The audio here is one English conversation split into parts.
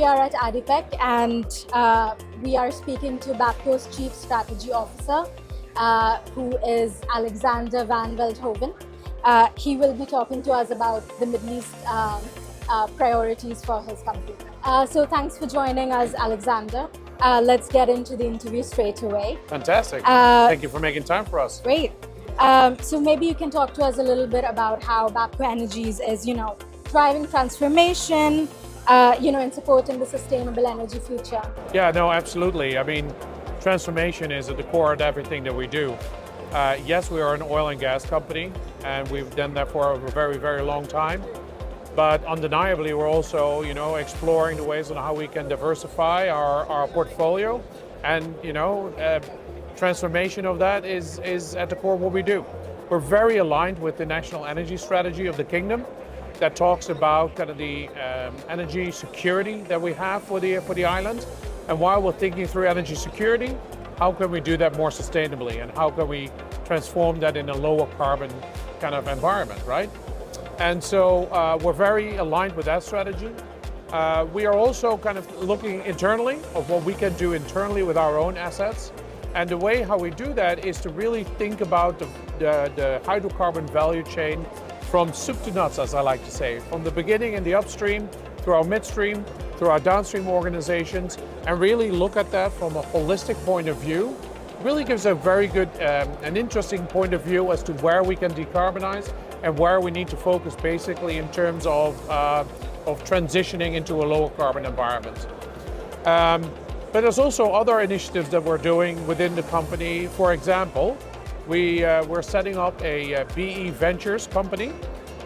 are at ADIPEC and we are speaking to Bapco's Chief Strategy Officer, who is Alexander van Veldhoven. He will be talking to us about the Middle East priorities for his company. So thanks for joining us, Alexander. Let's get into the interview straight away. Fantastic. Thank you for making time for us. Great. So maybe you can talk to us a little bit about how Bapco Energies is, driving transformation, in supporting the sustainable energy future. Yeah, no, absolutely. I mean, transformation is at the core of everything that we do. Yes, we are an oil and gas company, and we've done that for a very, very long time. But undeniably, we're also, exploring the ways on how we can diversify our portfolio. And, transformation of that is at the core of what we do. We're very aligned with the national energy strategy of the kingdom that talks about kind of the energy security that we have for the island. And while we're thinking through energy security, how can we do that more sustainably, and how can we transform that in a lower carbon kind of environment, right? And so we're very aligned with that strategy. We are also kind of looking internally of what we can do internally with our own assets. And the way how we do that is to really think about the hydrocarbon value chain from soup to nuts, as I like to say, from the beginning in the upstream, through our midstream, through our downstream organizations, and really look at that from a holistic point of view. Really gives a very good and interesting point of view as to where we can decarbonize and where we need to focus basically in terms of transitioning into a lower carbon environment. But there's also other initiatives that we're doing within the company. For example, we're setting up a BE Ventures company,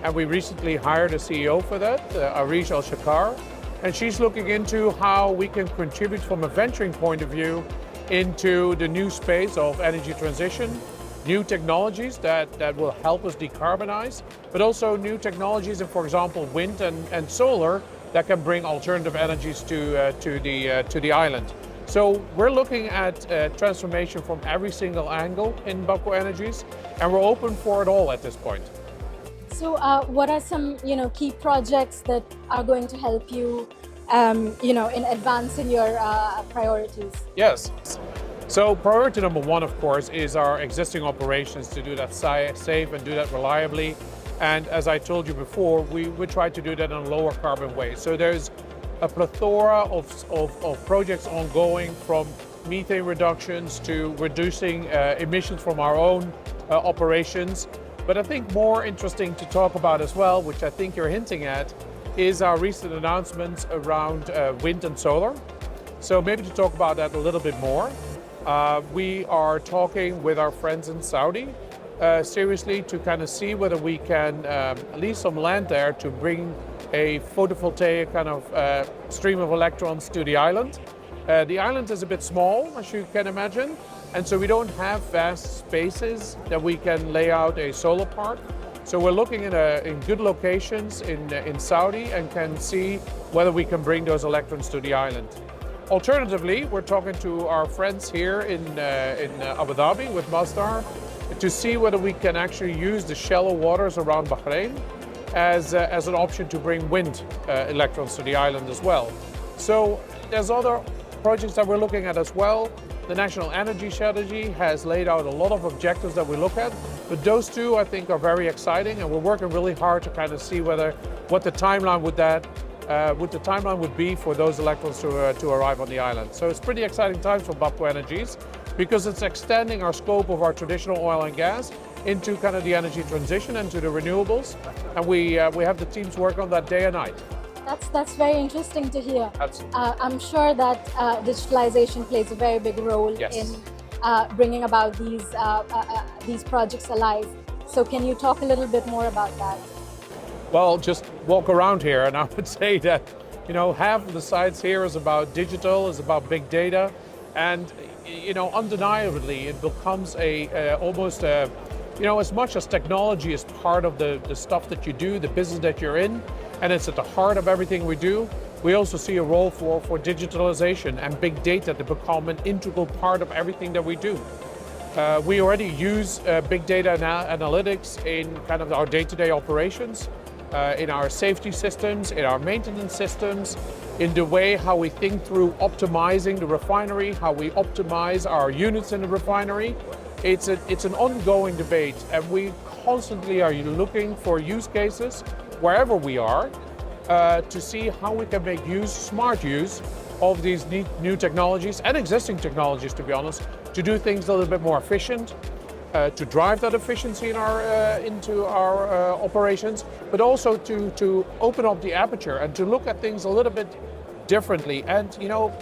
and we recently hired a CEO for that, Arish Al-Shakar, and she's looking into how we can contribute from a venturing point of view into the new space of energy transition, new technologies that will help us decarbonize, but also new technologies in, for example, wind and solar that can bring alternative energies to the island. So we're looking at transformation from every single angle in Bapco Energies, and we're open for it all at this point. So what are some key projects that are going to help you in advancing your priorities? Yes. So priority number one, of course, is our existing operations to do that safe and do that reliably. And as I told you before, we try to do that in a lower carbon way. So there's a plethora of projects ongoing, from methane reductions to reducing emissions from our own operations. But I think more interesting to talk about as well, which I think you're hinting at, is our recent announcements around wind and solar. So maybe to talk about that a little bit more. We are talking with our friends in Saudi seriously to kind of see whether we can lease some land there to bring a photovoltaic kind of stream of electrons to the island. The island is a bit small, as you can imagine, and so we don't have vast spaces that we can lay out a solar park. So we're looking in good locations in Saudi and can see whether we can bring those electrons to the island. Alternatively, we're talking to our friends here in Abu Dhabi with Masdar to see whether we can actually use the shallow waters around Bahrain as an option to bring wind electrons to the island as well. So there's other projects that we're looking at as well. The National Energy Strategy has laid out a lot of objectives that we look at, but those two I think are very exciting, and we're working really hard to kind of see what the timeline would be for those electrons to arrive on the island. So it's pretty exciting times for Bapco Energies, because it's extending our scope of our traditional oil and gas into kind of the energy transition and to the renewables, and we have the teams work on that day and night. That's very interesting to hear. Absolutely. I'm sure that digitalization plays a very big role in bringing about these projects alive. So can you talk a little bit more about that? Well, just walk around here and I would say that, half of the sites here is about digital, is about big data, and, undeniably it becomes almost as much as technology is part of the stuff that you do, the business that you're in, and it's at the heart of everything we do, we also see a role for digitalization and big data to become an integral part of everything that we do. We already use big data analytics in kind of our day-to-day operations. in our safety systems, in our maintenance systems, in the way how we think through optimizing the refinery, how we optimize our units in the refinery. It's an ongoing debate, and we constantly are looking for use cases wherever we are to see how we can make smart use of these new technologies and existing technologies, to be honest, to do things a little bit more efficient, to drive that efficiency into our operations, but also to open up the aperture and to look at things a little bit differently. And you know,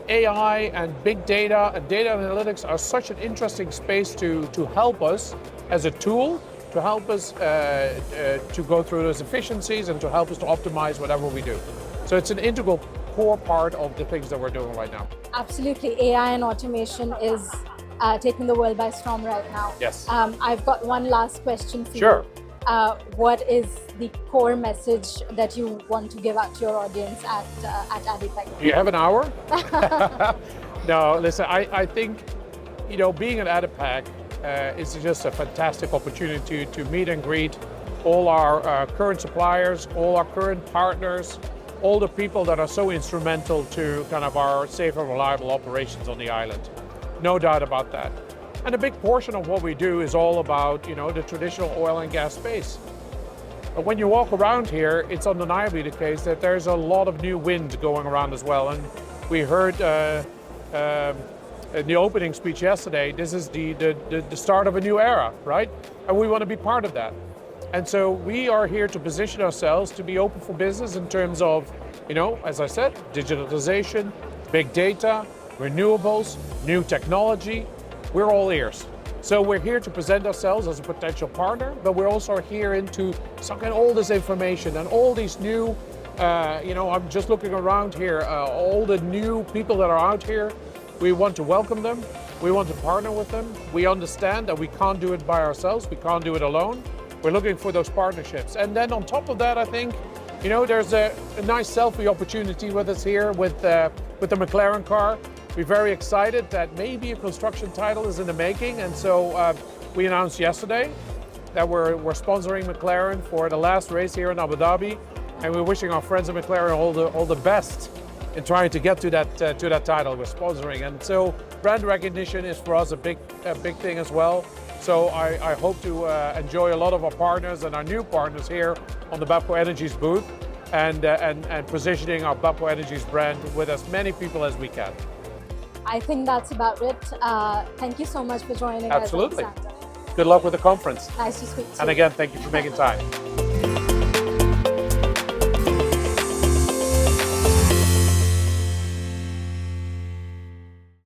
AI and big data and data analytics are such an interesting space to help us as a tool, to help us to go through those efficiencies and to help us to optimize whatever we do. So it's an integral core part of the things that we're doing right now. Absolutely. AI and automation is taking the world by storm right now. Yes. I've got one last question for Sure. you. What is the core message that you want to give out to your audience at ADIPEC? Do you have an hour? No, listen, I think, you know, being at ADIPEC is just a fantastic opportunity to meet and greet all our current suppliers, all our current partners, all the people that are so instrumental to kind of our safe and reliable operations on the island. No doubt about that. And a big portion of what we do is all about, you know, the traditional oil and gas space. But when you walk around here, it's undeniably the case that there's a lot of new wind going around as well. And we heard in the opening speech yesterday, this is the start of a new era, right? And we want to be part of that. And so we are here to position ourselves to be open for business in terms of, you know, as I said, digitalization, big data, renewables, new technology. We're all ears. So we're here to present ourselves as a potential partner, but we're also here to suck in all this information and all these new, you know, I'm just looking around here, all the new people that are out here. We want to welcome them. We want to partner with them. We understand that we can't do it by ourselves. We can't do it alone. We're looking for those partnerships. And then on top of that, I think, you know, there's a nice selfie opportunity with us here with the McLaren car. We're very excited that maybe a construction title is in the making. And so we announced yesterday that we're sponsoring McLaren for the last race here in Abu Dhabi. And we're wishing our friends at McLaren all the best in trying to get to that title we're sponsoring. And so brand recognition is for us a big thing as well. So I hope to enjoy a lot of our partners and our new partners here on the Bapco Energies booth and positioning our Bapco Energies brand with as many people as we can. I think that's about it. Thank you so much for joining Absolutely. us. Absolutely. Good luck with the conference. Nice to speak to you. And again, thank you for making time.